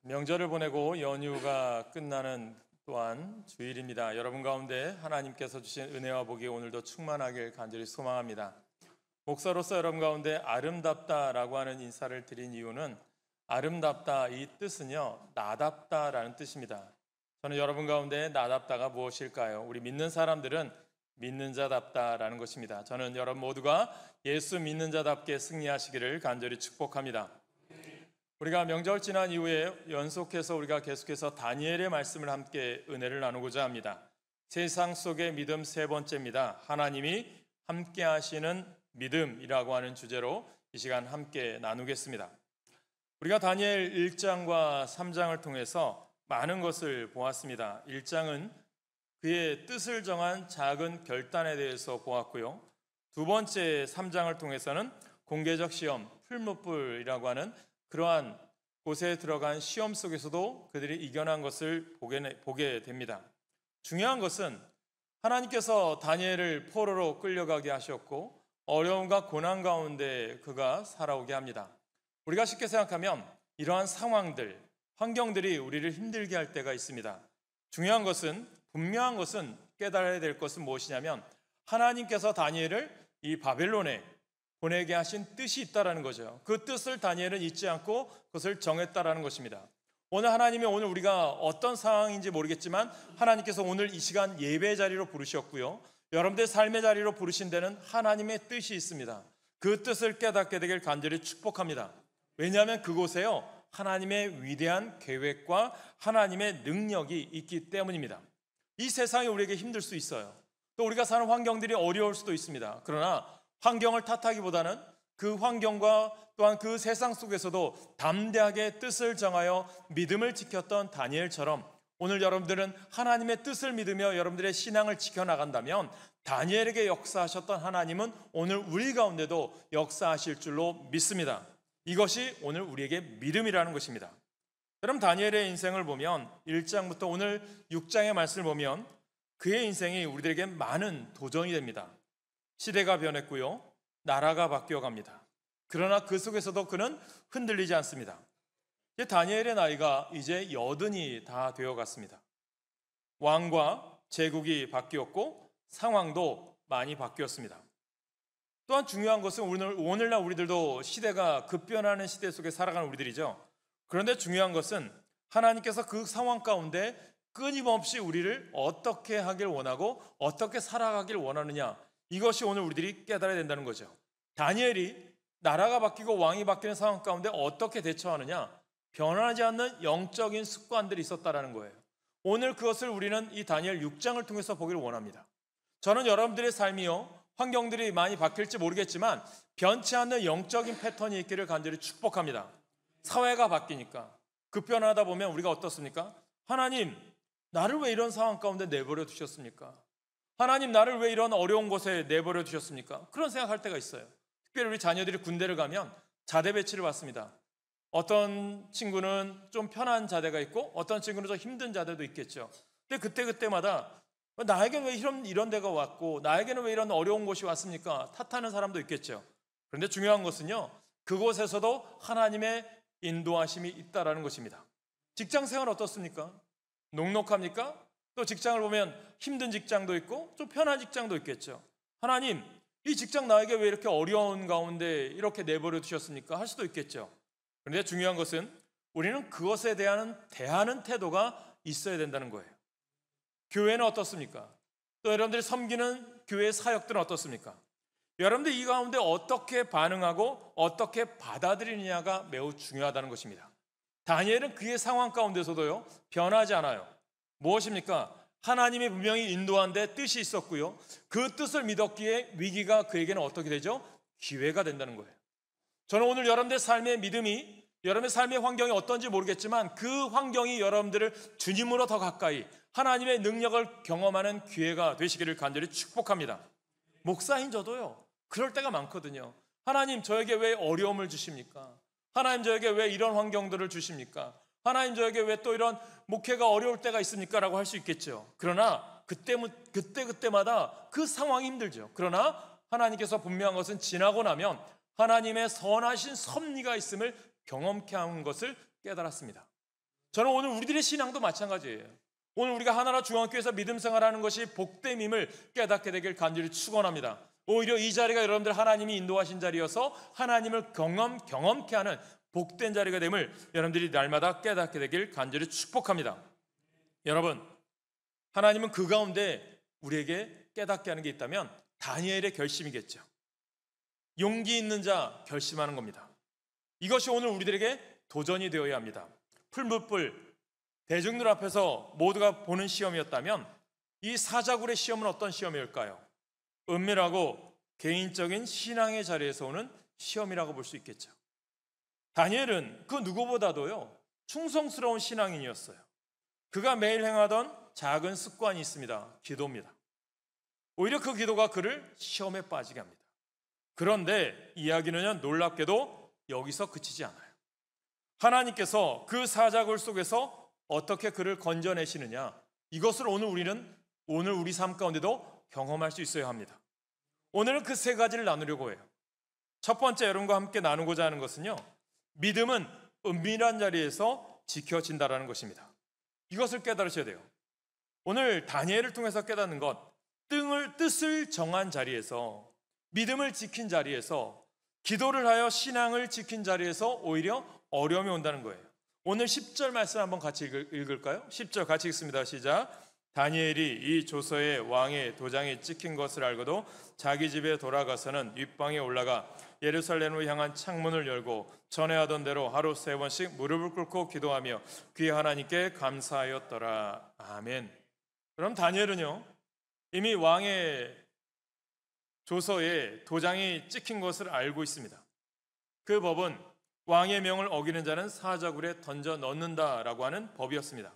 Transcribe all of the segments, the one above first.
명절을 보내고 연휴가 끝나는 또한 주일입니다. 여러분 가운데 하나님께서 주신 은혜와 복이 오늘도 충만하길 간절히 소망합니다. 목사로서 여러분 가운데 아름답다라고 하는 인사를 드린 이유는 아름답다 이 뜻은요 나답다라는 뜻입니다. 저는 여러분 가운데 나답다가 무엇일까요? 우리 믿는 사람들은 믿는 자답다라는 것입니다. 저는 여러분 모두가 예수 믿는 자답게 승리하시기를 간절히 축복합니다. 우리가 명절 지난 이후에 연속해서 우리가 계속해서 다니엘의 말씀을 함께 은혜를 나누고자 합니다. 세상 속의 믿음 세 번째입니다. 하나님이 함께 하시는 믿음이라고 하는 주제로 이 시간 함께 나누겠습니다. 우리가 다니엘 1장과 3장을 통해서 많은 것을 보았습니다. 1장은 그의 뜻을 정한 작은 결단에 대해서 보았고요. 두 번째 3장을 통해서는 공개적 시험, 풀무불이라고 하는 그러한 곳에 들어간 시험 속에서도 그들이 이겨난 것을 보게 됩니다. 중요한 것은 하나님께서 다니엘을 포로로 끌려가게 하셨고 어려움과 고난 가운데 그가 살아오게 합니다. 우리가 쉽게 생각하면 이러한 상황들, 환경들이 우리를 힘들게 할 때가 있습니다. 중요한 것은, 분명한 것은 깨달아야 될 것은 무엇이냐면 하나님께서 다니엘을 이 바벨론에 보내게 하신 뜻이 있다라는 거죠. 그 뜻을 다니엘은 잊지 않고 그것을 정했다라는 것입니다. 오늘 우리가 어떤 상황인지 모르겠지만 하나님께서 오늘 이 시간 예배 자리로 부르셨고요. 여러분들의 삶의 자리로 부르신 데는 하나님의 뜻이 있습니다. 그 뜻을 깨닫게 되길 간절히 축복합니다. 왜냐하면 그곳에요 하나님의 위대한 계획과 하나님의 능력이 있기 때문입니다. 이 세상이 우리에게 힘들 수 있어요. 또 우리가 사는 환경들이 어려울 수도 있습니다. 그러나 환경을 탓하기보다는 그 환경과 또한 그 세상 속에서도 담대하게 뜻을 정하여 믿음을 지켰던 다니엘처럼 오늘 여러분들은 하나님의 뜻을 믿으며 여러분들의 신앙을 지켜나간다면 다니엘에게 역사하셨던 하나님은 오늘 우리 가운데도 역사하실 줄로 믿습니다. 이것이 오늘 우리에게 믿음이라는 것입니다. 여러분 다니엘의 인생을 보면 1장부터 오늘 6장의 말씀을 보면 그의 인생이 우리들에게 많은 도전이 됩니다. 시대가 변했고요. 나라가 바뀌어갑니다. 그러나 그 속에서도 그는 흔들리지 않습니다. 다니엘의 나이가 이제 80이 다 되어갔습니다. 왕과 제국이 바뀌었고 상황도 많이 바뀌었습니다. 또한 중요한 것은 오늘날 우리들도 시대가 급변하는 시대 속에 살아가는 우리들이죠. 그런데 중요한 것은 하나님께서 그 상황 가운데 끊임없이 우리를 어떻게 하길 원하고 어떻게 살아가길 원하느냐, 이것이 오늘 우리들이 깨달아야 된다는 거죠. 다니엘이 나라가 바뀌고 왕이 바뀌는 상황 가운데 어떻게 대처하느냐, 변하지 않는 영적인 습관들이 있었다라는 거예요. 오늘 그것을 우리는 이 다니엘 6장을 통해서 보기를 원합니다. 저는 여러분들의 삶이요 환경들이 많이 바뀔지 모르겠지만 변치 않는 영적인 패턴이 있기를 간절히 축복합니다. 사회가 바뀌니까 급변하다 보면 우리가 어떻습니까? 하나님, 나를 왜 이런 상황 가운데 내버려 두셨습니까? 하나님, 나를 왜 이런 어려운 곳에 내버려 두셨습니까? 그런 생각할 때가 있어요. 특별히 우리 자녀들이 군대를 가면 자대 배치를 받습니다. 어떤 친구는 좀 편한 자대가 있고 어떤 친구는 좀 힘든 자대도 있겠죠. 근데 그때마다 나에게는 왜 이런 데가 왔고 나에게는 왜 이런 어려운 곳이 왔습니까? 탓하는 사람도 있겠죠. 그런데 중요한 것은요, 그곳에서도 하나님의 인도하심이 있다라는 것입니다. 직장 생활 어떻습니까? 녹록합니까? 또 직장을 보면 힘든 직장도 있고 좀 편한 직장도 있겠죠. 하나님, 이 직장 나에게 왜 이렇게 어려운 가운데 이렇게 내버려 두셨습니까? 할 수도 있겠죠. 그런데 중요한 것은 우리는 그것에 대하는 태도가 있어야 된다는 거예요. 교회는 어떻습니까? 또 여러분들이 섬기는 교회 사역들은 어떻습니까? 여러분들 이 가운데 어떻게 반응하고 어떻게 받아들이느냐가 매우 중요하다는 것입니다. 다니엘은 그의 상황 가운데서도요 변하지 않아요. 무엇입니까? 하나님이 분명히 인도한 데 뜻이 있었고요. 그 뜻을 믿었기에 위기가 그에게는 어떻게 되죠? 기회가 된다는 거예요. 저는 오늘 여러분들의 삶의 믿음이, 여러분의 삶의 환경이 어떤지 모르겠지만 그 환경이 여러분들을 주님으로 더 가까이 하나님의 능력을 경험하는 기회가 되시기를 간절히 축복합니다. 목사인 저도요 그럴 때가 많거든요. 하나님, 저에게 왜 어려움을 주십니까? 하나님, 저에게 왜 이런 환경들을 주십니까? 하나님, 저에게 왜 또 이런 목회가 어려울 때가 있습니까? 라고 할 수 있겠죠. 그러나 그때마다 그 상황이 힘들죠. 그러나 하나님께서 분명한 것은 지나고 나면 하나님의 선하신 섭리가 있음을 경험케 하는 것을 깨달았습니다. 저는 오늘 우리들의 신앙도 마찬가지예요. 오늘 우리가 하나라 중앙교회에서 믿음 생활하는 것이 복됨임을 깨닫게 되길 간절히 축원합니다. 오히려 이 자리가 여러분들 하나님이 인도하신 자리여서 하나님을 경험케 하는 복된 자리가 됨을 여러분들이 날마다 깨닫게 되길 간절히 축복합니다. 여러분, 하나님은 그 가운데 우리에게 깨닫게 하는 게 있다면 다니엘의 결심이겠죠. 용기 있는 자 결심하는 겁니다. 이것이 오늘 우리들에게 도전이 되어야 합니다. 풀무불 대중들 앞에서 모두가 보는 시험이었다면 이 사자굴의 시험은 어떤 시험일까요? 은밀하고 개인적인 신앙의 자리에서 오는 시험이라고 볼 수 있겠죠. 다니엘은 그 누구보다도요 충성스러운 신앙인이었어요. 그가 매일 행하던 작은 습관이 있습니다. 기도입니다. 오히려 그 기도가 그를 시험에 빠지게 합니다. 그런데 이야기는요 놀랍게도 여기서 그치지 않아요. 하나님께서 그 사자굴 속에서 어떻게 그를 건져내시느냐, 이것을 오늘 우리 삶 가운데도 경험할 수 있어야 합니다. 오늘은 그 세 가지를 나누려고 해요. 첫 번째, 여러분과 함께 나누고자 하는 것은요, 믿음은 은밀한 자리에서 지켜진다라는 것입니다. 이것을 깨달으셔야 돼요. 오늘 다니엘을 통해서 깨닫는 것, 뜻을 정한 자리에서, 믿음을 지킨 자리에서, 기도를 하여 신앙을 지킨 자리에서 오히려 어려움이 온다는 거예요. 오늘 10절 말씀 한번 같이 읽을까요? 10절 같이 읽습니다. 시작. 다니엘이 이 조서에 왕의 도장이 찍힌 것을 알고도 자기 집에 돌아가서는 윗방에 올라가 예루살렘으로 향한 창문을 열고 전에 하던 대로 하루 3번씩 무릎을 꿇고 기도하며 귀 하나님께 감사하였더라. 아멘. 그럼 다니엘은요 이미 왕의 조서에 도장이 찍힌 것을 알고 있습니다. 그 법은 왕의 명을 어기는 자는 사자굴에 던져 넣는다라고 하는 법이었습니다.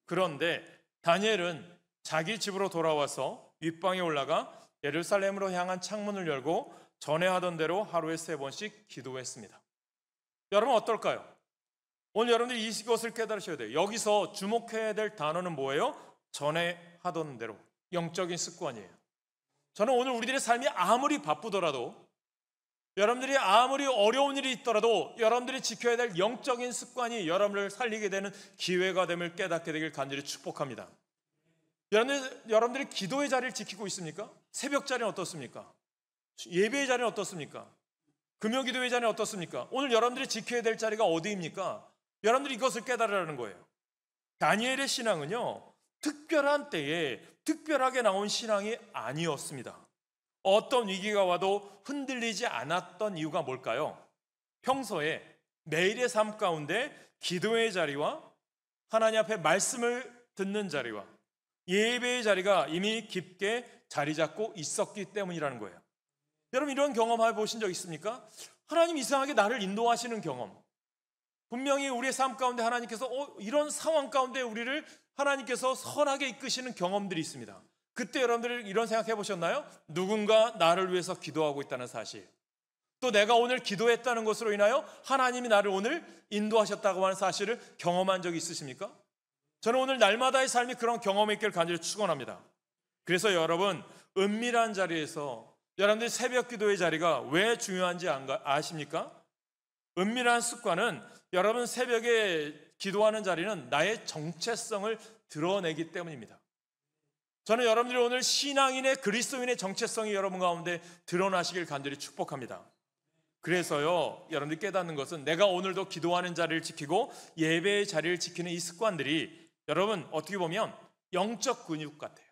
그런데 다니엘은 자기 집으로 돌아와서 윗방에 올라가 예루살렘으로 향한 창문을 열고 전에 하던 대로 하루에 3번씩 기도했습니다. 여러분 어떨까요? 오늘 여러분들이 이것을 깨달으셔야 돼요. 여기서 주목해야 될 단어는 뭐예요? 전에 하던 대로, 영적인 습관이에요. 저는 오늘 우리들의 삶이 아무리 바쁘더라도, 여러분들이 아무리 어려운 일이 있더라도 여러분들이 지켜야 될 영적인 습관이 여러분을 살리게 되는 기회가 됨을 깨닫게 되길 간절히 축복합니다. 여러분들이 기도의 자리를 지키고 있습니까? 새벽 자리는 어떻습니까? 예배의 자리는 어떻습니까? 금요기도의 자리는 어떻습니까? 오늘 여러분들이 지켜야 될 자리가 어디입니까? 여러분들이 이것을 깨달으라는 거예요. 다니엘의 신앙은요 특별한 때에 특별하게 나온 신앙이 아니었습니다. 어떤 위기가 와도 흔들리지 않았던 이유가 뭘까요? 평소에 매일의 삶 가운데 기도의 자리와 하나님 앞에 말씀을 듣는 자리와 예배의 자리가 이미 깊게 자리 잡고 있었기 때문이라는 거예요. 여러분 이런 경험 해보신 적 있습니까? 하나님 이상하게 나를 인도하시는 경험. 분명히 우리의 삶 가운데 하나님께서 이런 상황 가운데 우리를 하나님께서 선하게 이끄시는 경험들이 있습니다. 그때 여러분들 이런 생각해 보셨나요? 누군가 나를 위해서 기도하고 있다는 사실, 또 내가 오늘 기도했다는 것으로 인하여 하나님이 나를 오늘 인도하셨다고 하는 사실을 경험한 적이 있으십니까? 저는 오늘 날마다의 삶이 그런 경험이 있기를 간절히 축원합니다. 그래서 여러분 은밀한 자리에서 여러분들 새벽 기도의 자리가 왜 중요한지 아십니까? 은밀한 습관은 여러분 새벽에 기도하는 자리는 나의 정체성을 드러내기 때문입니다. 저는 여러분들이 오늘 신앙인의 그리스도인의 정체성이 여러분 가운데 드러나시길 간절히 축복합니다. 그래서요 여러분들이 깨닫는 것은 내가 오늘도 기도하는 자리를 지키고 예배의 자리를 지키는 이 습관들이 여러분 어떻게 보면 영적 근육 같아요.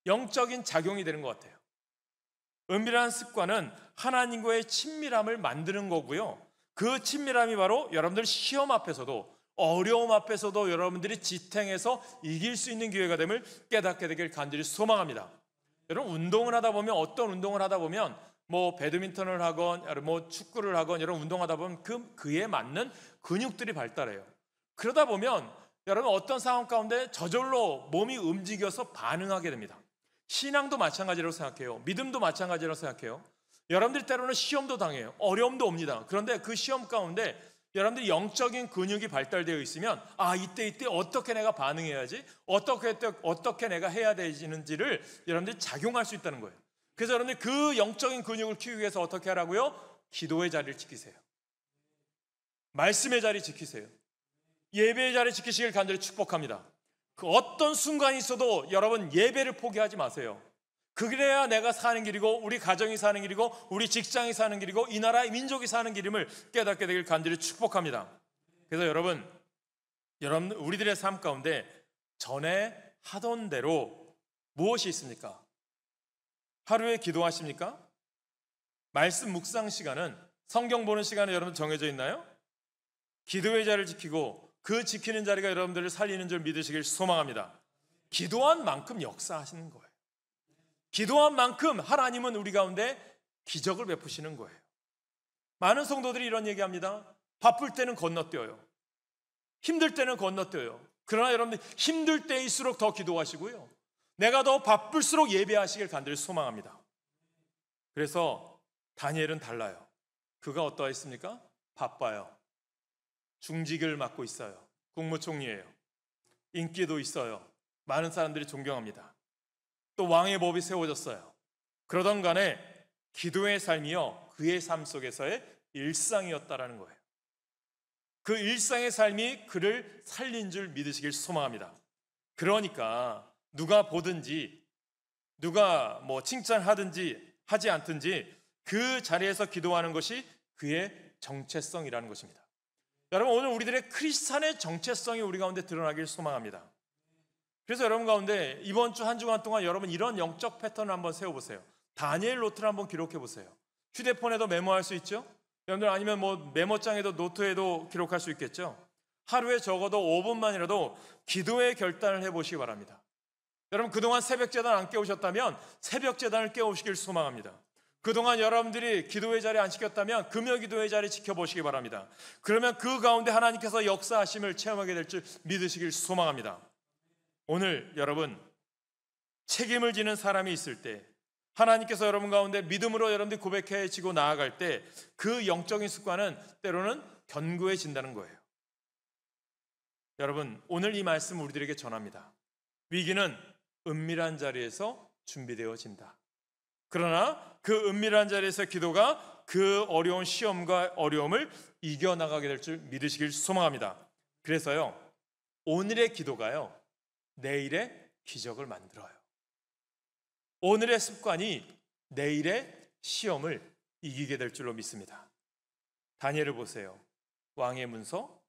영적인 작용이 되는 것 같아요. 은밀한 습관은 하나님과의 친밀함을 만드는 거고요, 그 친밀함이 바로 여러분들 시험 앞에서도 어려움 앞에서도 여러분들이 지탱해서 이길 수 있는 기회가 됨을 깨닫게 되길 간절히 소망합니다. 여러분 운동을 하다 보면, 어떤 운동을 하다 보면 뭐 배드민턴을 하건 뭐 축구를 하건 여러분 운동하다 보면 그에 맞는 근육들이 발달해요. 그러다 보면 여러분 어떤 상황 가운데 저절로 몸이 움직여서 반응하게 됩니다. 신앙도 마찬가지라고 생각해요. 믿음도 마찬가지라고 생각해요. 여러분들 때로는 시험도 당해요. 어려움도 옵니다. 그런데 그 시험 가운데 여러분들이 영적인 근육이 발달되어 있으면 이때 어떻게 내가 반응해야지, 어떻게 내가 해야 되는지를 여러분들이 작용할 수 있다는 거예요. 그래서 여러분들 그 영적인 근육을 키우기 위해서 어떻게 하라고요? 기도의 자리를 지키세요. 말씀의 자리 지키세요. 예배의 자리 지키시길 간절히 축복합니다. 그 어떤 순간이 있어도 여러분 예배를 포기하지 마세요. 그래야 내가 사는 길이고 우리 가정이 사는 길이고 우리 직장이 사는 길이고 이 나라의 민족이 사는 길임을 깨닫게 되길 간절히 축복합니다. 그래서 여러분 우리들의 삶 가운데 전에 하던 대로 무엇이 있습니까? 하루에 기도하십니까? 말씀 묵상 시간은, 성경 보는 시간은 여러분 정해져 있나요? 기도의 자리를 지키고 그 지키는 자리가 여러분들을 살리는 줄 믿으시길 소망합니다. 기도한 만큼 역사하시는 거예요. 기도한 만큼 하나님은 우리 가운데 기적을 베푸시는 거예요. 많은 성도들이 이런 얘기합니다. 바쁠 때는 건너뛰어요. 힘들 때는 건너뛰어요. 그러나 여러분들 힘들 때일수록 더 기도하시고요. 내가 더 바쁠수록 예배하시길 간절히 소망합니다. 그래서 다니엘은 달라요. 그가 어떠했습니까? 바빠요. 중직을 맡고 있어요. 국무총리예요. 인기도 있어요. 많은 사람들이 존경합니다. 또 왕의 법이 세워졌어요. 그러던 간에 기도의 삶이요 그의 삶 속에서의 일상이었다라는 거예요. 그 일상의 삶이 그를 살린 줄 믿으시길 소망합니다. 그러니까 누가 보든지 누가 칭찬하든지 하지 않든지 그 자리에서 기도하는 것이 그의 정체성이라는 것입니다. 여러분 오늘 우리들의 크리스찬의 정체성이 우리 가운데 드러나길 소망합니다. 그래서 여러분 가운데 이번 주 한 주간 동안 여러분 이런 영적 패턴을 한번 세워보세요. 다니엘 노트를 한번 기록해보세요. 휴대폰에도 메모할 수 있죠? 여러분들 아니면 메모장에도 노트에도 기록할 수 있겠죠? 하루에 적어도 5분만이라도 기도의 결단을 해보시기 바랍니다. 여러분 그동안 새벽제단 안 깨우셨다면 새벽제단을 깨우시길 소망합니다. 그동안 여러분들이 기도의 자리 안 지켰다면 금요기도의 자리 지켜보시기 바랍니다. 그러면 그 가운데 하나님께서 역사하심을 체험하게 될 줄 믿으시길 소망합니다. 오늘 여러분 책임을 지는 사람이 있을 때 하나님께서 여러분 가운데 믿음으로 여러분들이 고백해지고 나아갈 때 그 영적인 습관은 때로는 견고해진다는 거예요. 여러분 오늘 이 말씀 우리들에게 전합니다. 위기는 은밀한 자리에서 준비되어진다. 그러나 그 은밀한 자리에서 기도가 그 어려운 시험과 어려움을 이겨나가게 될 줄 믿으시길 소망합니다. 그래서요 오늘의 기도가요 내일의 기적을 만들어요. 오늘의 습관이 내일의 시험을 이기게 될 줄로 믿습니다. 다니엘을 보세요. 왕의 문서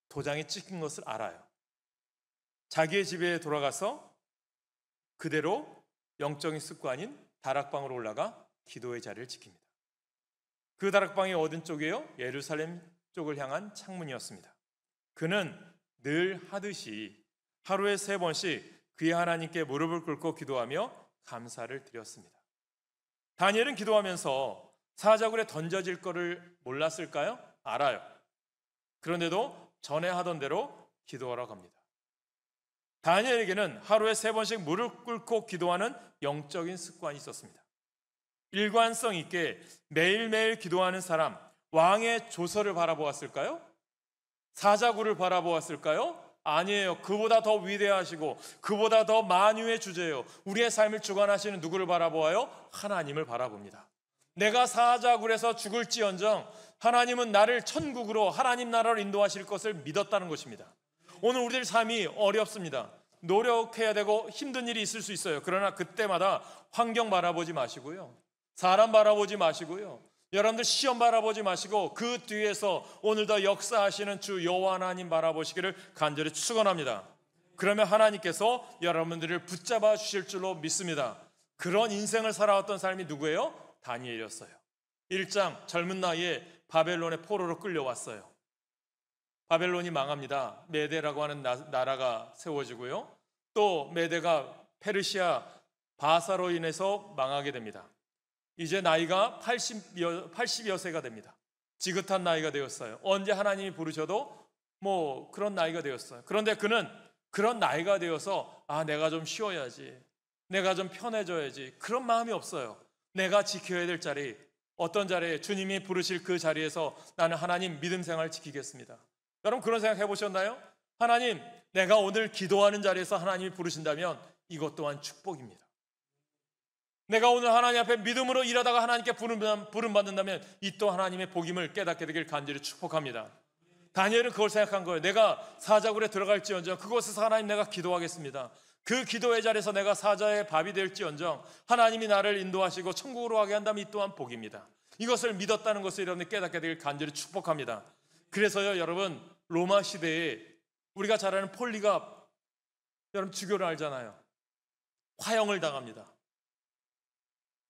도장에 찍힌 것을 알아요. 자기의 집에 돌아가서 그대로 영적인 습관인 다락방으로 올라가 기도의 자리를 지킵니다. 그 다락방이 어딘 쪽이에요? 예루살렘 쪽을 향한 창문이었습니다. 그는 늘 하듯이 하루에 3번씩 그의 하나님께 무릎을 꿇고 기도하며 감사를 드렸습니다. 다니엘은 기도하면서 사자굴에 던져질 거를 몰랐을까요? 알아요. 그런데도 전에 하던 대로 기도하러 갑니다. 다니엘에게는 하루에 3번씩 무릎 꿇고 기도하는 영적인 습관이 있었습니다. 일관성 있게 매일매일 기도하는 사람, 왕의 조서를 바라보았을까요? 사자굴을 바라보았을까요? 아니에요. 그보다 더 위대하시고 그보다 더 만유의 주제예요. 우리의 삶을 주관하시는 누구를 바라보아요? 하나님을 바라봅니다. 내가 사자굴에서 죽을지언정 하나님은 나를 천국으로 하나님 나라로 인도하실 것을 믿었다는 것입니다. 오늘 우리들 삶이 어렵습니다. 노력해야 되고 힘든 일이 있을 수 있어요. 그러나 그때마다 환경 바라보지 마시고요. 사람 바라보지 마시고요. 여러분들 시험 바라보지 마시고 그 뒤에서 오늘도 역사하시는 주 여호와 하나님 바라보시기를 간절히 축원합니다. 그러면 하나님께서 여러분들을 붙잡아 주실 줄로 믿습니다. 그런 인생을 살아왔던 사람이 누구예요? 다니엘이었어요. 1장 젊은 나이에 바벨론의 포로로 끌려왔어요. 바벨론이 망합니다. 메대라고 하는 나라가 세워지고요. 또 메대가 페르시아 바사로 인해서 망하게 됩니다. 이제 나이가 80여 세가 됩니다. 지긋한 나이가 되었어요. 언제 하나님이 부르셔도 그런 나이가 되었어요. 그런데 그는 그런 나이가 되어서 내가 좀 쉬어야지, 내가 좀 편해져야지, 그런 마음이 없어요. 내가 지켜야 될 자리, 어떤 자리에 주님이 부르실 그 자리에서 나는 하나님 믿음 생활 지키겠습니다. 여러분 그런 생각 해보셨나요? 하나님, 내가 오늘 기도하는 자리에서 하나님이 부르신다면 이것 또한 축복입니다. 내가 오늘 하나님 앞에 믿음으로 일하다가 하나님께 부름 받는다면 이 또 하나님의 복임을 깨닫게 되길 간절히 축복합니다. 다니엘은 그걸 생각한 거예요. 내가 사자굴에 들어갈지언정 그곳에서 하나님 내가 기도하겠습니다. 그 기도의 자리에서 내가 사자의 밥이 될지언정 하나님이 나를 인도하시고 천국으로 가게 한다면 이 또한 복입니다. 이것을 믿었다는 것을 여러분이 깨닫게 되길 간절히 축복합니다. 그래서요, 여러분, 로마 시대에 우리가 잘 아는 폴리가 여러분 주교를 알잖아요. 화형을 당합니다.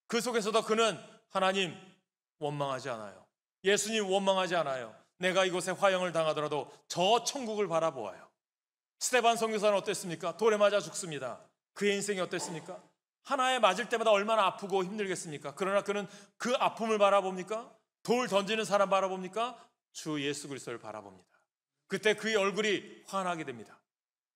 그 속에서도 그는 하나님 원망하지 않아요. 예수님 원망하지 않아요. 내가 이곳에 화형을 당하더라도 저 천국을 바라보아요. 스데반 선교사는 어땠습니까? 돌에 맞아 죽습니다. 그의 인생이 어땠습니까? 하나에 맞을 때마다 얼마나 아프고 힘들겠습니까? 그러나 그는 그 아픔을 바라봅니까? 돌 던지는 사람 바라봅니까? 주 예수 그리스도를 바라봅니다. 그때 그의 얼굴이 환하게 됩니다.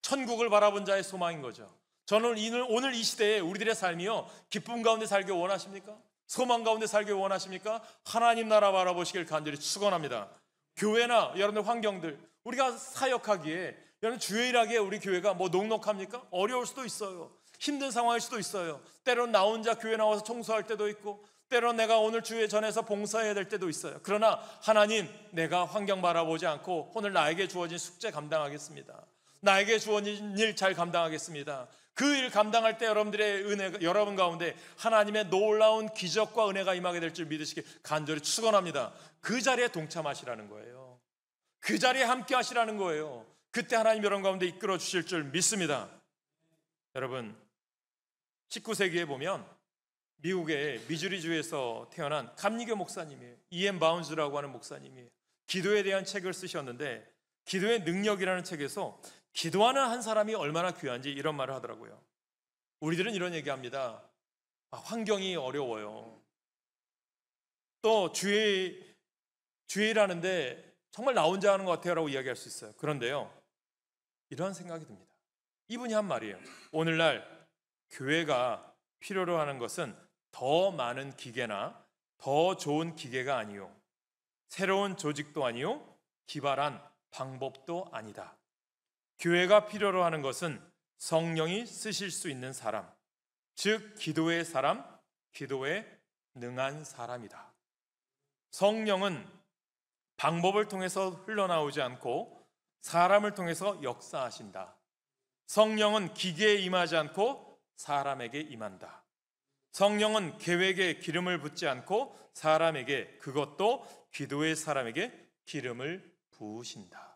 천국을 바라본 자의 소망인 거죠. 저는 오늘 이 시대에 우리들의 삶이요, 기쁨 가운데 살기 원하십니까? 소망 가운데 살기 원하십니까? 하나님 나라 바라보시길 간절히 축원합니다. 교회나 여러분들 환경들, 우리가 사역하기에, 여러분 주일하기에 우리 교회가 뭐 녹록합니까? 어려울 수도 있어요. 힘든 상황일 수도 있어요. 때로는 나 혼자 교회 나와서 청소할 때도 있고, 때로는 내가 오늘 주에 전해서 봉사해야 될 때도 있어요. 그러나 하나님, 내가 환경 바라보지 않고 오늘 나에게 주어진 숙제 감당하겠습니다. 나에게 주어진 일 잘 감당하겠습니다. 그 일 감당할 때 여러분들의 은혜가, 여러분 가운데 하나님의 놀라운 기적과 은혜가 임하게 될 줄 믿으시길 간절히 축원합니다. 그 자리에 동참하시라는 거예요. 그 자리에 함께 하시라는 거예요. 그때 하나님 여러분 가운데 이끌어 주실 줄 믿습니다. 여러분, 19세기에 보면 미국의 미주리주에서 태어난 감리교 목사님이에요. E.M. 바운즈라고 하는 목사님이에요. 기도에 대한 책을 쓰셨는데, 기도의 능력이라는 책에서 기도하는 한 사람이 얼마나 귀한지 이런 말을 하더라고요. 우리들은 이런 얘기합니다. 환경이 어려워요. 또 주일하는데 정말 나 혼자 하는 것 같아요 라고 이야기할 수 있어요. 그런데요, 이런 생각이 듭니다. 이분이 한 말이에요. 오늘날 교회가 필요로 하는 것은 더 많은 기계나 더 좋은 기계가 아니요, 새로운 조직도 아니요, 기발한 방법도 아니다. 교회가 필요로 하는 것은 성령이 쓰실 수 있는 사람, 즉 기도의 사람, 기도에 능한 사람이다. 성령은 방법을 통해서 흘러나오지 않고 사람을 통해서 역사하신다. 성령은 기계에 임하지 않고 사람에게 임한다. 성령은 계획에 기름을 붓지 않고 사람에게, 그것도 기도의 사람에게 기름을 부으신다.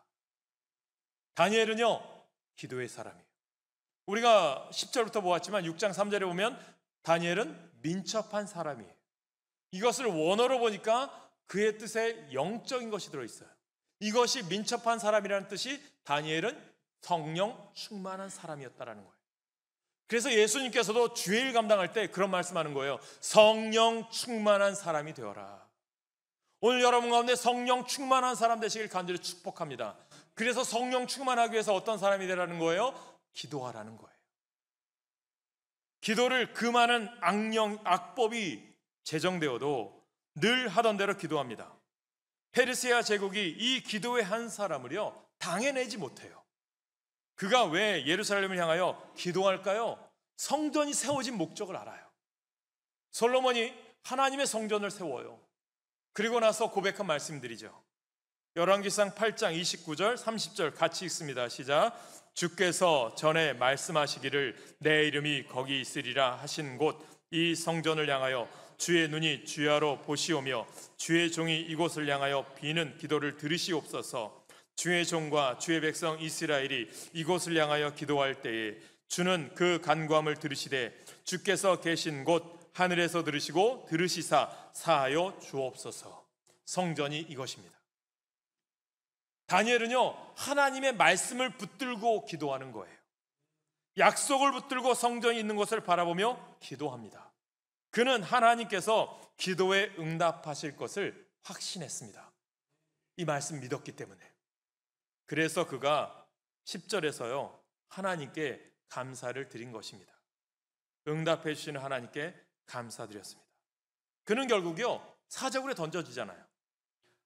다니엘은요, 기도의 사람이에요. 우리가 10절부터 보았지만 6장 3절에 보면 다니엘은 민첩한 사람이에요. 이것을 원어로 보니까 그의 뜻에 영적인 것이 들어있어요. 이것이 민첩한 사람이라는 뜻이 다니엘은 성령 충만한 사람이었다라는 거예요. 그래서 예수님께서도 주일 감당할 때 그런 말씀하는 거예요. 성령 충만한 사람이 되어라. 오늘 여러분 가운데 성령 충만한 사람 되시길 간절히 축복합니다. 그래서 성령 충만하기 위해서 어떤 사람이 되라는 거예요? 기도하라는 거예요. 기도를 그 많은 악법이 제정되어도 늘 하던 대로 기도합니다. 페르시아 제국이 이 기도의 한 사람을요, 당해내지 못해요. 그가 왜 예루살렘을 향하여 기도할까요? 성전이 세워진 목적을 알아요. 솔로몬이 하나님의 성전을 세워요. 그리고 나서 고백한 말씀드리죠. 열왕기상 8장 29절 30절 같이 읽습니다. 시작. 주께서 전에 말씀하시기를 내 이름이 거기 있으리라 하신 곳 이 성전을 향하여 주의 눈이 주야로 보시오며 주의 종이 이곳을 향하여 비는 기도를 들으시옵소서. 주의 종과 주의 백성 이스라엘이 이곳을 향하여 기도할 때에 주는 그 간구함을 들으시되 주께서 계신 곳 하늘에서 들으시고 들으시사 사하여 주옵소서. 성전이 이것입니다. 다니엘은요, 하나님의 말씀을 붙들고 기도하는 거예요. 약속을 붙들고 성전이 있는 곳을 바라보며 기도합니다. 그는 하나님께서 기도에 응답하실 것을 확신했습니다. 이 말씀 믿었기 때문에. 그래서 그가 10절에서요, 하나님께 감사를 드린 것입니다. 응답해 주시는 하나님께 감사드렸습니다. 그는 결국요, 사자굴에 던져지잖아요.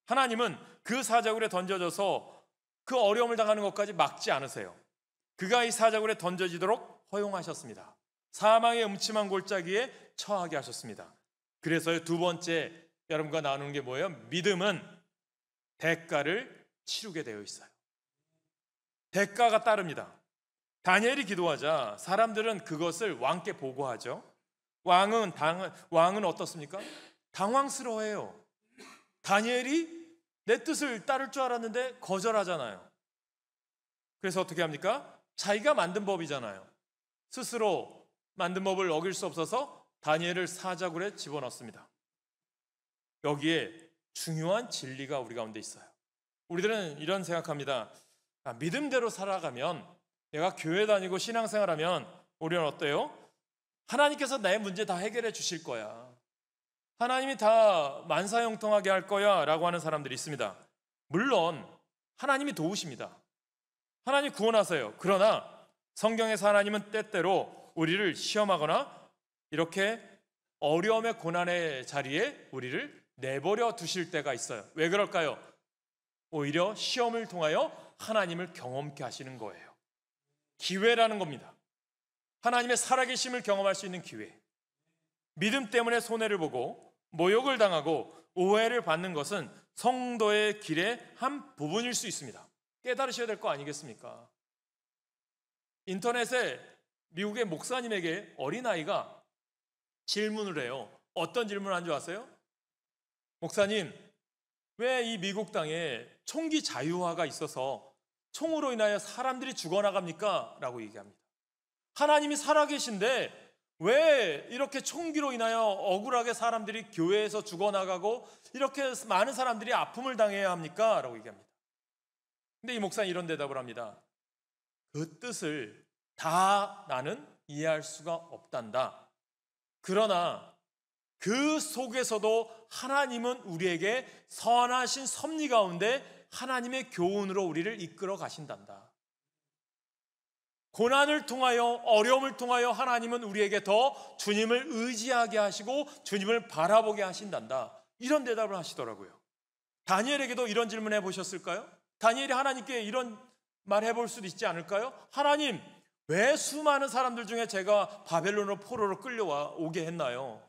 하나님은 그 사자굴에 던져져서 그 어려움을 당하는 것까지 막지 않으세요. 그가 이 사자굴에 던져지도록 허용하셨습니다. 사망의 음침한 골짜기에 처하게 하셨습니다. 그래서 두 번째 여러분과 나누는 게 뭐예요? 믿음은 대가를 치르게 되어 있어요. 대가가 따릅니다. 다니엘이 기도하자 사람들은 그것을 왕께 보고하죠. 왕은 어떻습니까? 당황스러워해요. 다니엘이 내 뜻을 따를 줄 알았는데 거절하잖아요. 그래서 어떻게 합니까? 자기가 만든 법이잖아요. 스스로 만든 법을 어길 수 없어서 다니엘을 사자굴에 집어넣습니다. 여기에 중요한 진리가 우리 가운데 있어요. 우리들은 이런 생각합니다. 믿음대로 살아가면, 내가 교회 다니고 신앙생활하면 우리는 어때요? 하나님께서 내 문제 다 해결해 주실 거야. 하나님이 다 만사형통하게 할 거야 라고 하는 사람들이 있습니다. 물론 하나님이 도우십니다. 하나님 구원하세요. 그러나 성경에서 하나님은 때때로 우리를 시험하거나 이렇게 어려움의 고난의 자리에 우리를 내버려 두실 때가 있어요. 왜 그럴까요? 오히려 시험을 통하여 하나님을 경험케 하시는 거예요. 기회라는 겁니다. 하나님의 살아계심을 경험할 수 있는 기회. 믿음 때문에 손해를 보고 모욕을 당하고 오해를 받는 것은 성도의 길의 한 부분일 수 있습니다. 깨달으셔야 될 거 아니겠습니까? 인터넷에 미국의 목사님에게 어린아이가 질문을 해요. 어떤 질문을 한 줄 아세요? 목사님, 왜 이 미국 땅에 총기 자유화가 있어서 총으로 인하여 사람들이 죽어나갑니까? 라고 얘기합니다. 하나님이 살아계신데 왜 이렇게 총기로 인하여 억울하게 사람들이 교회에서 죽어나가고 이렇게 많은 사람들이 아픔을 당해야 합니까? 라고 얘기합니다. 근데 이 목사는 이런 대답을 합니다. 그 뜻을 다 나는 이해할 수가 없단다. 그러나 그 속에서도 하나님은 우리에게 선하신 섭리 가운데 하나님의 교훈으로 우리를 이끌어 가신단다. 고난을 통하여, 어려움을 통하여 하나님은 우리에게 더 주님을 의지하게 하시고 주님을 바라보게 하신단다. 이런 대답을 하시더라고요. 다니엘에게도 이런 질문 해보셨을까요? 다니엘이 하나님께 이런 말 해볼 수도 있지 않을까요? 하나님, 왜 수많은 사람들 중에 제가 바벨론으로 포로로 끌려오게 했나요?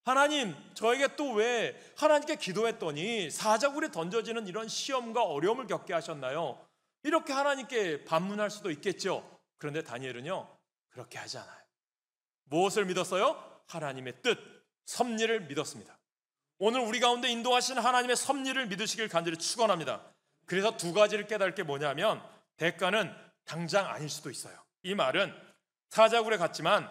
하나님, 저에게 또 왜 하나님께 기도했더니 사자굴에 던져지는 이런 시험과 어려움을 겪게 하셨나요? 이렇게 하나님께 반문할 수도 있겠죠. 그런데 다니엘은요, 그렇게 하지 않아요. 무엇을 믿었어요? 하나님의 뜻, 섭리를 믿었습니다. 오늘 우리 가운데 인도하신 하나님의 섭리를 믿으시길 간절히 축원합니다. 그래서 두 가지를 깨달을 게 뭐냐면, 대가는 당장 아닐 수도 있어요. 이 말은 사자굴에 갔지만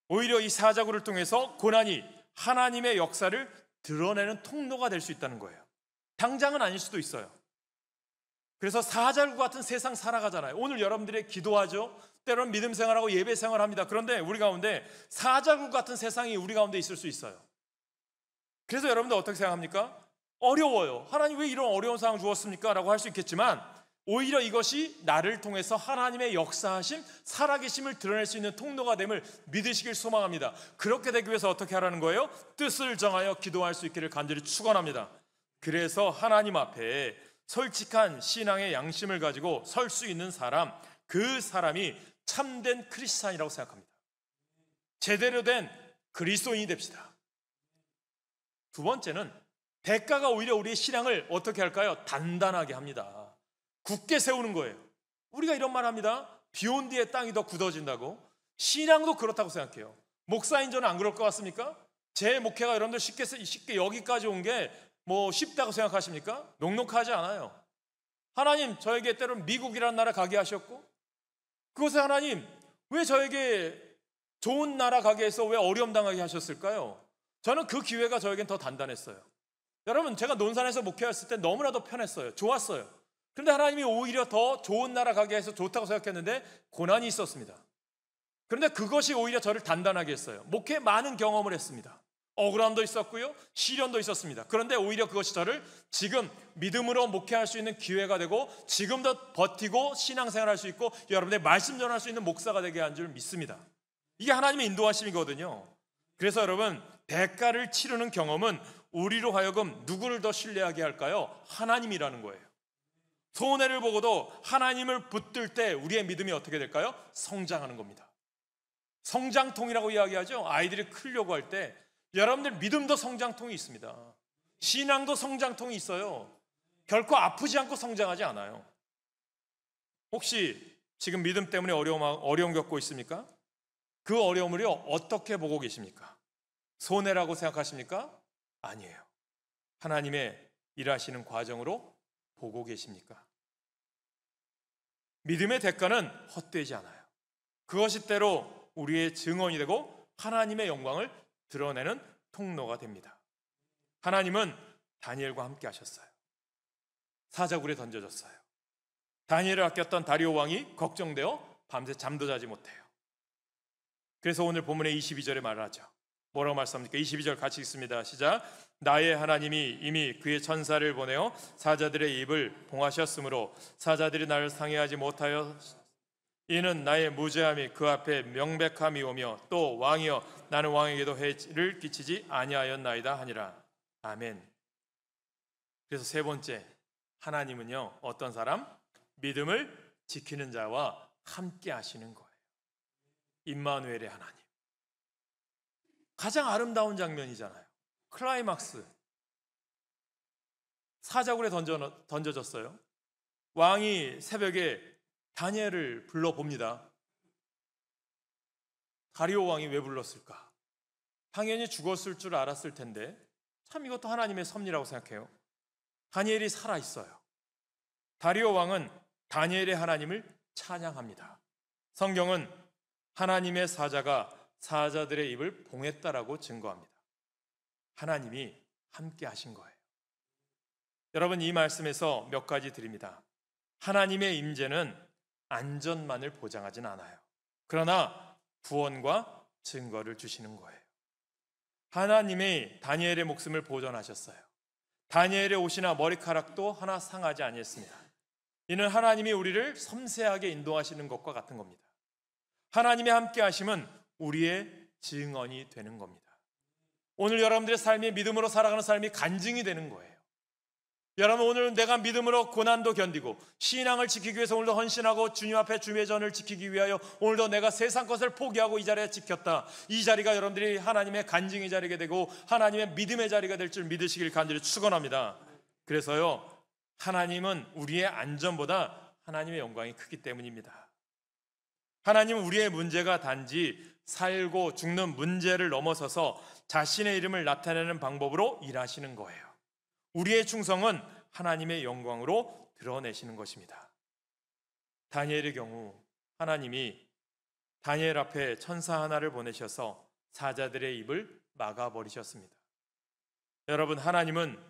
오히려 이 사자굴을 통해서 고난이 하나님의 역사를 드러내는 통로가 될 수 있다는 거예요. 당장은 아닐 수도 있어요. 그래서 사자굴 같은 세상 살아가잖아요. 오늘 여러분들이 기도하죠. 때로는 믿음 생활하고 예배 생활합니다. 그런데 우리 가운데 사자굴 같은 세상이 우리 가운데 있을 수 있어요. 그래서 여러분들 어떻게 생각합니까? 어려워요. 하나님 왜 이런 어려운 상황 주었습니까? 라고 할 수 있겠지만 오히려 이것이 나를 통해서 하나님의 역사하심, 살아계심을 드러낼 수 있는 통로가 됨을 믿으시길 소망합니다. 그렇게 되기 위해서 어떻게 하라는 거예요? 뜻을 정하여 기도할 수 있기를 간절히 축원합니다. 그래서 하나님 앞에 솔직한 신앙의 양심을 가지고 설 수 있는 사람, 그 사람이 참된 크리스찬이라고 생각합니다. 제대로 된 그리스도인이 됩시다. 두 번째는 대가가 오히려 우리의 신앙을 어떻게 할까요? 단단하게 합니다. 굳게 세우는 거예요. 우리가 이런 말 합니다. 비 온 뒤에 땅이 더 굳어진다고. 신앙도 그렇다고 생각해요. 목사인 저는 안 그럴 것 같습니까? 제 목회가 여러분들 쉽게 여기까지 온 게 뭐 쉽다고 생각하십니까? 녹록하지 않아요. 하나님 저에게 때로는 미국이라는 나라 가게 하셨고, 그것에 하나님 왜 저에게 좋은 나라 가게 해서 왜 어려움 당하게 하셨을까요? 저는 그 기회가 저에겐 더 단단했어요. 여러분, 제가 논산에서 목회했을 때 너무나도 편했어요. 좋았어요. 그런데 하나님이 오히려 더 좋은 나라 가게 해서 좋다고 생각했는데 고난이 있었습니다. 그런데 그것이 오히려 저를 단단하게 했어요. 목회에 많은 경험을 했습니다. 억울함도 있었고요, 시련도 있었습니다. 그런데 오히려 그것이 저를 지금 믿음으로 목회할 수 있는 기회가 되고 지금도 버티고 신앙생활할 수 있고 여러분의 말씀 전할 수 있는 목사가 되게 한 줄 믿습니다. 이게 하나님의 인도하심이거든요. 그래서 여러분, 대가를 치르는 경험은 우리로 하여금 누구를 더 신뢰하게 할까요? 하나님이라는 거예요. 손해를 보고도 하나님을 붙들 때 우리의 믿음이 어떻게 될까요? 성장하는 겁니다. 성장통이라고 이야기하죠. 아이들이 크려고 할 때 여러분들 믿음도 성장통이 있습니다. 신앙도 성장통이 있어요. 결코 아프지 않고 성장하지 않아요. 혹시 지금 믿음 때문에 어려움 겪고 있습니까? 그 어려움을 어떻게 보고 계십니까? 손해라고 생각하십니까? 아니에요. 하나님의 일하시는 과정으로 보고 계십니까? 믿음의 대가는 헛되지 않아요. 그것이 때로 우리의 증언이 되고 하나님의 영광을 드러내는 통로가 됩니다. 하나님은 다니엘과 함께 하셨어요. 사자굴에 던져졌어요. 다니엘을 아꼈던 다리오 왕이 걱정되어 밤새 잠도 자지 못해요. 그래서 오늘 본문의 22절에 말을 하죠. 뭐라고 말씀합니까? 22절 같이 읽습니다. 시작. 나의 하나님이 이미 그의 천사를 보내어 사자들의 입을 봉하셨으므로 사자들이 나를 상해하지 못하여 이는 나의 무죄함이 그 앞에 명백함이 오며 또 왕이여 나는 왕에게도 해를 끼치지 아니하였나이다 하니라. 아멘. 그래서 세 번째, 하나님은요 어떤 사람? 믿음을 지키는 자와 함께 하시는 거예요. 임마누엘의 하나님. 가장 아름다운 장면이잖아요. 클라이막스. 사자굴에 던져졌어요. 왕이 새벽에 다니엘을 불러봅니다. 다리오 왕이 왜 불렀을까? 당연히 죽었을 줄 알았을 텐데 참 이것도 하나님의 섭리라고 생각해요. 다니엘이 살아있어요. 다리오 왕은 다니엘의 하나님을 찬양합니다. 성경은 하나님의 사자가 사자들의 입을 봉했다라고 증거합니다. 하나님이 함께 하신 거예요. 여러분, 이 말씀에서 몇 가지 드립니다. 하나님의 임재는 안전만을 보장하진 않아요. 그러나 구원과 증거를 주시는 거예요. 하나님이 다니엘의 목숨을 보존하셨어요. 다니엘의 옷이나 머리카락도 하나 상하지 아니했습니다. 이는 하나님이 우리를 섬세하게 인도하시는 것과 같은 겁니다. 하나님의 함께 하심은 우리의 증언이 되는 겁니다. 오늘 여러분들의 삶이 믿음으로 살아가는 삶이 간증이 되는 거예요. 여러분, 오늘 내가 믿음으로 고난도 견디고 신앙을 지키기 위해서 오늘도 헌신하고 주님 앞에 주의 전을 지키기 위하여 오늘도 내가 세상 것을 포기하고 이 자리에 지켰다. 이 자리가 여러분들이 하나님의 간증의 자리가 되고 하나님의 믿음의 자리가 될 줄 믿으시길 간절히 축원합니다. 그래서요, 하나님은 우리의 안전보다 하나님의 영광이 크기 때문입니다. 하나님은 우리의 문제가 단지 살고 죽는 문제를 넘어서서 자신의 이름을 나타내는 방법으로 일하시는 거예요. 우리의 충성은 하나님의 영광으로 드러내시는 것입니다. 다니엘의 경우 하나님이 다니엘 앞에 천사 하나를 보내셔서 사자들의 입을 막아버리셨습니다. 여러분, 하나님은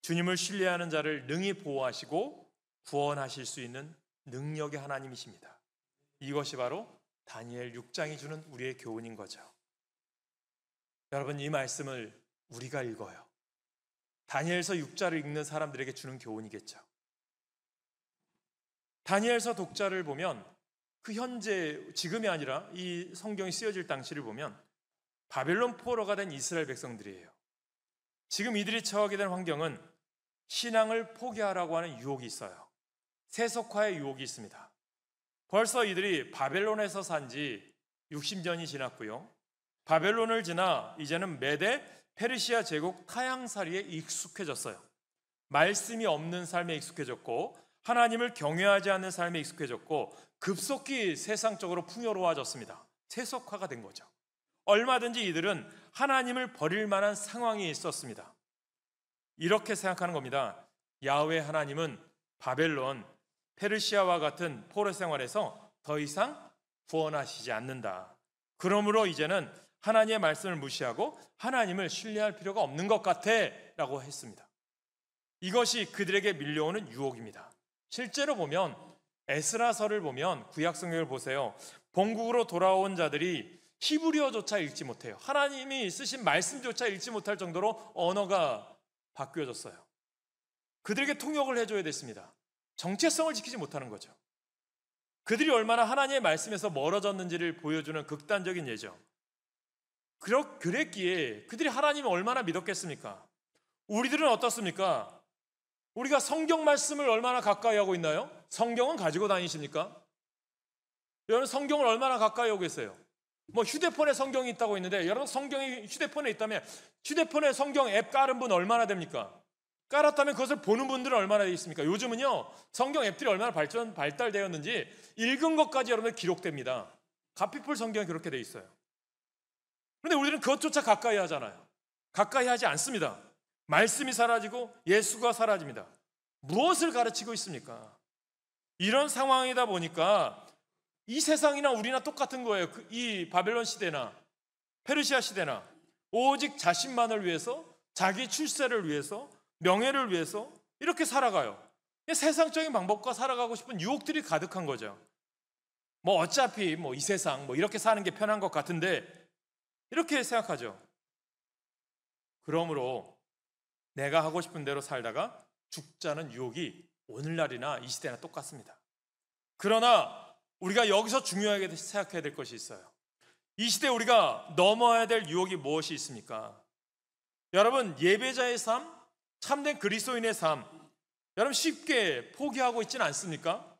주님을 신뢰하는 자를 능히 보호하시고 구원하실 수 있는 능력의 하나님이십니다. 이것이 바로 다니엘 6장이 주는 우리의 교훈인 거죠. 여러분, 이 말씀을 우리가 읽어요. 다니엘서 6장을 읽는 사람들에게 주는 교훈이겠죠. 다니엘서 독자를 보면 그 현재, 지금이 아니라 이 성경이 쓰여질 당시를 보면 바벨론 포로가 된 이스라엘 백성들이에요. 지금 이들이 처하게 된 환경은 신앙을 포기하라고 하는 유혹이 있어요. 세속화의 유혹이 있습니다. 벌써 이들이 바벨론에서 산 지 60년이 지났고요. 바벨론을 지나 이제는 메대 페르시아 제국 타향살이에 익숙해졌어요. 말씀이 없는 삶에 익숙해졌고 하나님을 경외하지 않는 삶에 익숙해졌고 급속히 세상적으로 풍요로워졌습니다. 세속화가 된 거죠. 얼마든지 이들은 하나님을 버릴 만한 상황이 있었습니다. 이렇게 생각하는 겁니다. 야훼 하나님은 바벨론, 페르시아와 같은 포로 생활에서 더 이상 구원하시지 않는다. 그러므로 이제는 하나님의 말씀을 무시하고 하나님을 신뢰할 필요가 없는 것 같아 라고 했습니다. 이것이 그들에게 밀려오는 유혹입니다. 실제로 보면 에스라서를 보면 구약성경을 보세요. 본국으로 돌아온 자들이 히브리어조차 읽지 못해요. 하나님이 쓰신 말씀조차 읽지 못할 정도로 언어가 바뀌어졌어요. 그들에게 통역을 해줘야 됐습니다. 정체성을 지키지 못하는 거죠. 그들이 얼마나 하나님의 말씀에서 멀어졌는지를 보여주는 극단적인 예죠. 그랬기에 그들이 하나님을 얼마나 믿었겠습니까? 우리들은 어떻습니까? 우리가 성경 말씀을 얼마나 가까이 하고 있나요? 성경은 가지고 다니십니까? 여러분, 성경을 얼마나 가까이 하고 계세요? 뭐 휴대폰에 성경이 있다고 있는데 여러분, 성경이 휴대폰에 있다면 휴대폰에 성경 앱 깔은 분 얼마나 됩니까? 깔았다면 그것을 보는 분들은 얼마나 있습니까? 요즘은요, 성경 앱들이 얼마나 발달되었는지 읽은 것까지 여러분들 기록됩니다. 가피풀 성경이 그렇게 돼 있어요. 그런데 우리는 그것조차 가까이 하잖아요. 가까이 하지 않습니다. 말씀이 사라지고 예수가 사라집니다. 무엇을 가르치고 있습니까? 이런 상황이다 보니까 이 세상이나 우리나 똑같은 거예요. 이 바벨론 시대나 페르시아 시대나 오직 자신만을 위해서, 자기 출세를 위해서, 명예를 위해서 이렇게 살아가요. 세상적인 방법과 살아가고 싶은 유혹들이 가득한 거죠. 어차피 이 세상 이렇게 사는 게 편한 것 같은데 이렇게 생각하죠. 그러므로 내가 하고 싶은 대로 살다가 죽자는 유혹이 오늘날이나 이 시대나 똑같습니다. 그러나 우리가 여기서 중요하게 생각해야 될 것이 있어요. 이 시대에 우리가 넘어야 될 유혹이 무엇이 있습니까? 여러분, 예배자의 삶, 참된 그리스도인의 삶, 여러분 쉽게 포기하고 있지는 않습니까?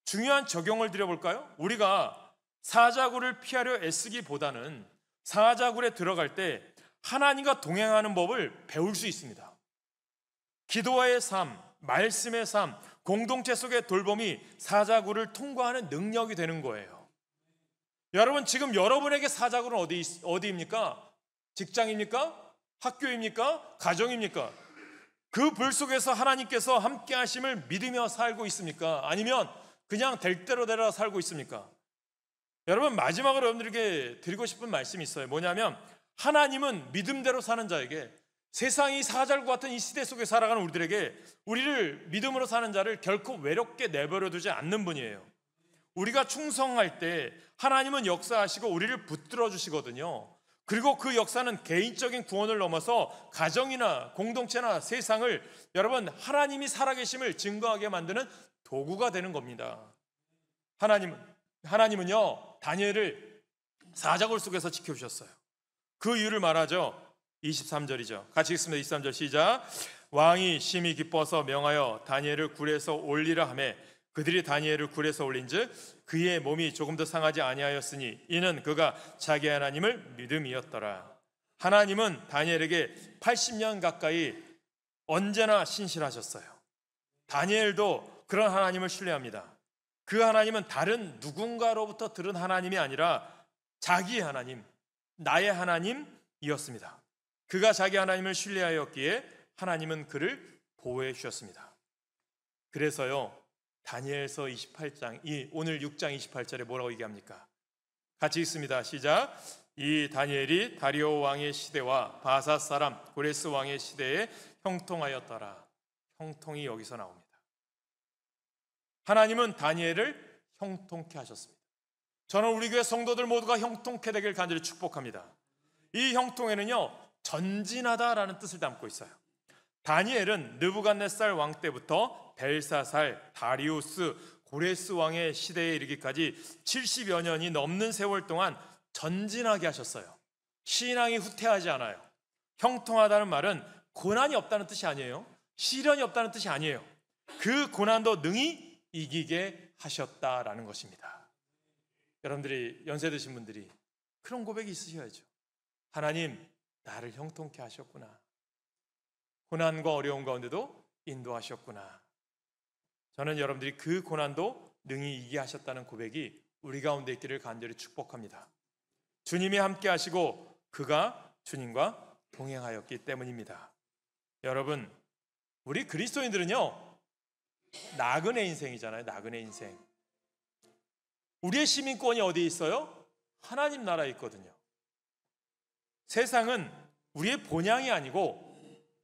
중요한 적용을 드려볼까요? 우리가 사자굴을 피하려 애쓰기보다는 사자굴에 들어갈 때 하나님과 동행하는 법을 배울 수 있습니다. 기도와의 삶, 말씀의 삶, 공동체 속의 돌봄이 사자굴을 통과하는 능력이 되는 거예요. 여러분, 지금 여러분에게 사자굴은 어디입니까? 직장입니까? 학교입니까? 가정입니까? 그 불 속에서 하나님께서 함께 하심을 믿으며 살고 있습니까? 아니면 그냥 될 대로 되라 살고 있습니까? 여러분, 마지막으로 여러분들에게 드리고 싶은 말씀이 있어요. 뭐냐면 하나님은 믿음대로 사는 자에게, 세상이 사자굴 같은 이 시대 속에 살아가는 우리들에게 우리를 믿음으로 사는 자를 결코 외롭게 내버려 두지 않는 분이에요. 우리가 충성할 때 하나님은 역사하시고 우리를 붙들어 주시거든요. 그리고 그 역사는 개인적인 구원을 넘어서 가정이나 공동체나 세상을 여러분 하나님이 살아계심을 증거하게 만드는 도구가 되는 겁니다. 하나님은요 다니엘을 사자굴 속에서 지켜주셨어요. 그 이유를 말하죠. 23절이죠. 같이 읽습니다. 23절 시작. 왕이 심히 기뻐서 명하여 다니엘을 굴에서 올리라 하며 그들이 다니엘을 굴에서 올린즉 그의 몸이 조금도 상하지 아니하였으니 이는 그가 자기 하나님을 믿음이었더라. 하나님은 다니엘에게 80년 가까이 언제나 신실하셨어요. 다니엘도 그런 하나님을 신뢰합니다. 그 하나님은 다른 누군가로부터 들은 하나님이 아니라 자기의 하나님, 나의 하나님이었습니다. 그가 자기 하나님을 신뢰하였기에 하나님은 그를 보호해 주셨습니다. 그래서요 다니엘서 28장, 오늘 6장 28절에 뭐라고 얘기합니까? 같이 읽습니다. 시작. 이 다니엘이 다리오 왕의 시대와 바사 사람 고레스 왕의 시대에 형통하였더라. 형통이 여기서 나옵니다. 하나님은 다니엘을 형통케 하셨습니다. 저는 우리 교회 성도들 모두가 형통케 되길 간절히 축복합니다. 이 형통에는요 전진하다라는 뜻을 담고 있어요. 다니엘은 느부갓네살 왕 때부터 벨사살, 다리우스, 고레스 왕의 시대에 이르기까지 70여 년이 넘는 세월 동안 전진하게 하셨어요. 신앙이 후퇴하지 않아요. 형통하다는 말은 고난이 없다는 뜻이 아니에요. 시련이 없다는 뜻이 아니에요. 그 고난도 능히 이기게 하셨다라는 것입니다. 여러분들이 연세 드신 분들이 그런 고백이 있으셔야죠. 하나님, 나를 형통케 하셨구나. 고난과 어려움 가운데도 인도하셨구나. 저는 여러분들이 그 고난도 능히 이기게 하셨다는 고백이 우리 가운데 있기를 간절히 축복합니다. 주님이 함께 하시고 그가 주님과 동행하였기 때문입니다. 여러분, 우리 그리스도인들은요 나그네 인생이잖아요. 나그네 인생. 우리의 시민권이 어디에 있어요? 하나님 나라에 있거든요. 세상은 우리의 본향이 아니고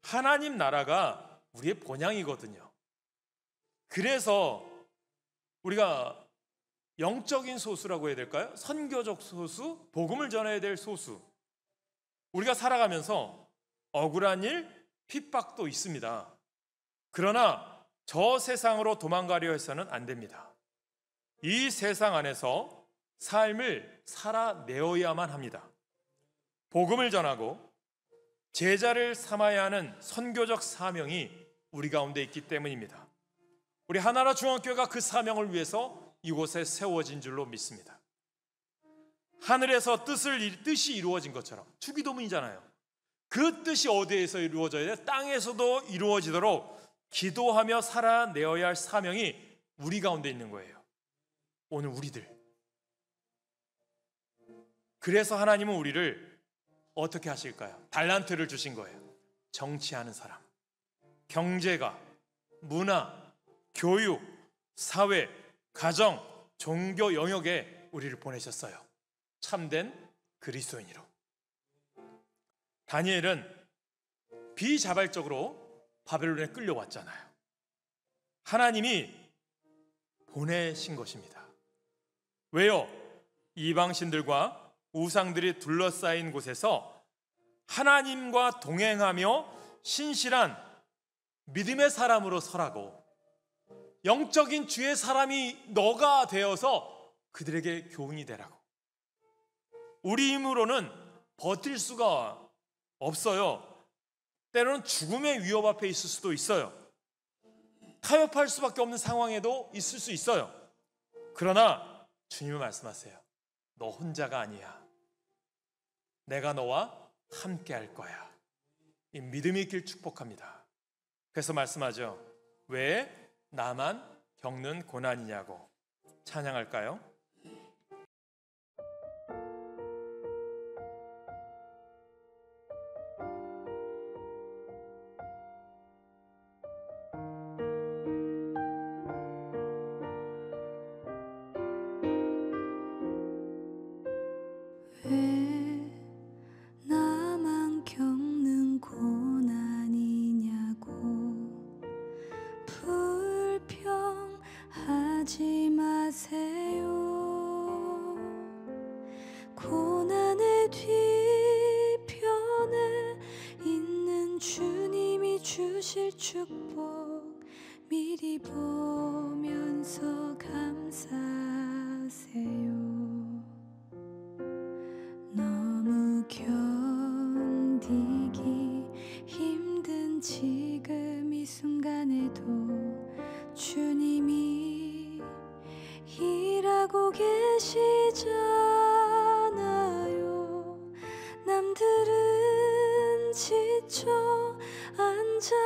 하나님 나라가 우리의 본향이거든요. 그래서 우리가 영적인 소수라고 해야 될까요? 선교적 소수, 복음을 전해야 될 소수. 우리가 살아가면서 억울한 일, 핍박도 있습니다. 그러나 저 세상으로 도망가려 해서는 안 됩니다. 이 세상 안에서 삶을 살아내어야만 합니다. 복음을 전하고 제자를 삼아야 하는 선교적 사명이 우리 가운데 있기 때문입니다. 우리 하나라 중앙교회가 그 사명을 위해서 이곳에 세워진 줄로 믿습니다. 하늘에서 뜻이 이루어진 것처럼, 주기도문이잖아요. 그 뜻이 어디에서 이루어져야 돼? 땅에서도 이루어지도록 기도하며 살아내어야 할 사명이 우리 가운데 있는 거예요. 오늘 우리들. 그래서 하나님은 우리를 어떻게 하실까요? 달란트를 주신 거예요. 정치하는 사람, 경제가, 문화, 교육, 사회, 가정, 종교 영역에 우리를 보내셨어요. 참된 그리스도인으로. 다니엘은 비자발적으로 바벨론에 끌려왔잖아요. 하나님이 보내신 것입니다. 왜요? 이방신들과 우상들이 둘러싸인 곳에서 하나님과 동행하며 신실한 믿음의 사람으로 서라고, 영적인 주의 사람이 너가 되어서 그들에게 교훈이 되라고. 우리 힘으로는 버틸 수가 없어요. 때로는 죽음의 위협 앞에 있을 수도 있어요. 타협할 수밖에 없는 상황에도 있을 수 있어요. 그러나 주님은 말씀하세요. 너 혼자가 아니야. 내가 너와 함께 할 거야. 이 믿음이 있길 축복합니다. 그래서 말씀하죠. 왜 나만 겪는 고난이냐고. 찬양할까요? 고난의 뒤편에 있는 주님이 주실 축복 미리 보면서 감사하세요. 너무 견디기 힘든 지금 이 순간에도 주님이 일하고 계시잖아요. 남들은 지쳐 앉아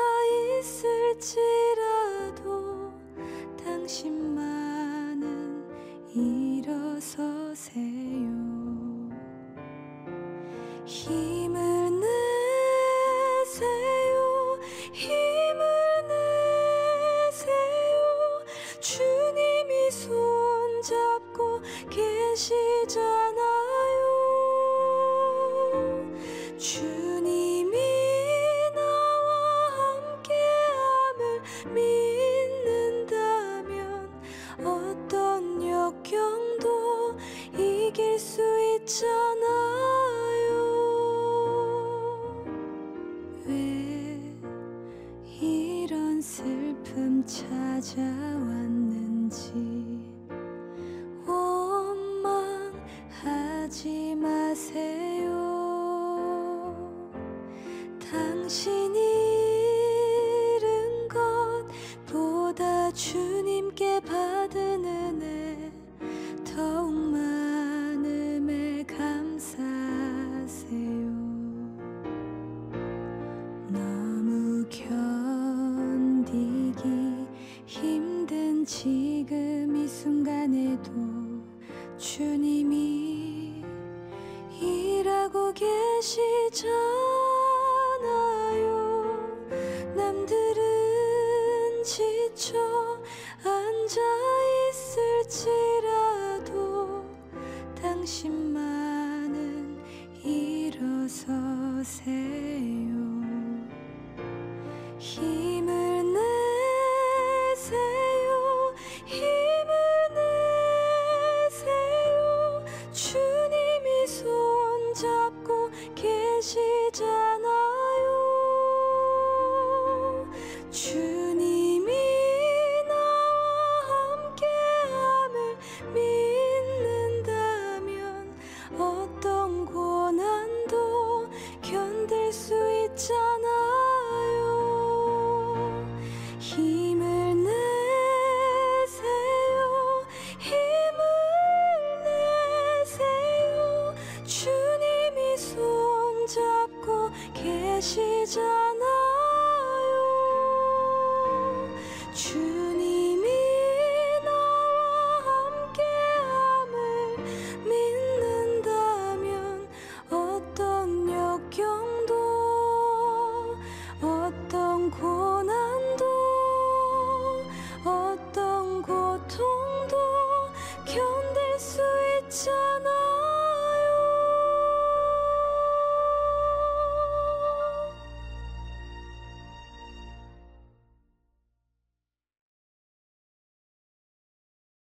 있을지라도 당신만은 일어서세요. 힘을 내세요. 힘을 내세요. 주님이 손잡고 계시잖아요. 주님이 나와 함께함을 믿는다면 어떤 역경도 이길 수 있잖아요. 왜 이런 슬픔 찾아왔는지 원망하지 마세요. 당신이 잃은 것보다 주님께 받은 은혜 더욱 많음에 감사하세요. 너무 견디기 힘든 지금 이 순간에도 주님이 일하고 계시잖아요. 남들은 지쳐 앉아 있을지라도 당신만은 일어서세요. 힘을 내세요. 힘을 내세요. 주님이 손잡고 계시잖아요. 주님이 나와 함께함을 믿는다면 시작